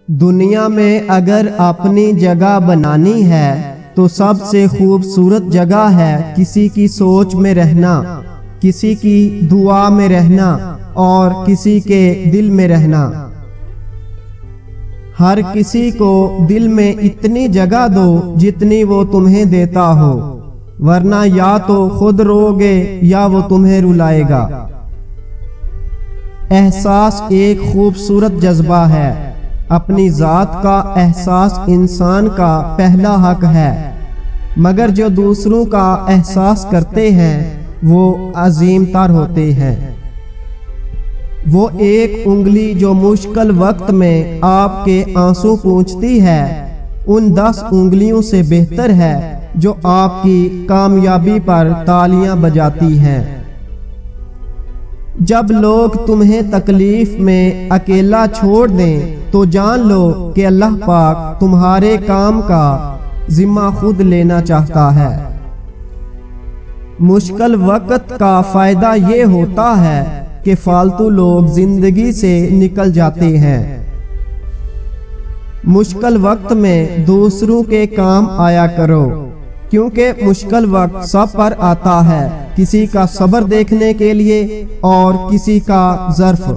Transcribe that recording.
دنیا میں اگر اپنی جگہ بنانی ہے تو سب سے خوبصورت جگہ ہے کسی کی سوچ میں رہنا، کسی کی دعا میں رہنا اور کسی کے دل میں رہنا۔ ہر کسی کو دل میں اتنی جگہ دو جتنی وہ تمہیں دیتا ہو، ورنہ یا تو خود رو گے یا وہ تمہیں رلائے گا۔ احساس ایک خوبصورت جذبہ ہے۔ اپنی ذات کا احساس انسان کا پہلا حق ہے، مگر جو دوسروں کا احساس کرتے ہیں وہ عظیم تر ہوتے ہیں۔ وہ ایک انگلی جو مشکل وقت میں آپ کے آنسو پونچھتی ہے ان 10 انگلیوں سے بہتر ہے جو آپ کی کامیابی پر تالیاں بجاتی ہیں۔ جب لوگ تمہیں تکلیف میں اکیلا چھوڑ دیں تو جان لو کہ اللہ پاک تمہارے کام کا ذمہ خود لینا چاہتا ہے۔ مشکل وقت کا فائدہ یہ ہوتا ہے کہ فالتو لوگ زندگی سے نکل جاتے ہیں۔ مشکل وقت میں دوسروں کے کام آیا کرو، کیونکہ مشکل وقت سب پر آتا ہے، کسی کا صبر دیکھنے کے لیے اور کسی کا ظرف۔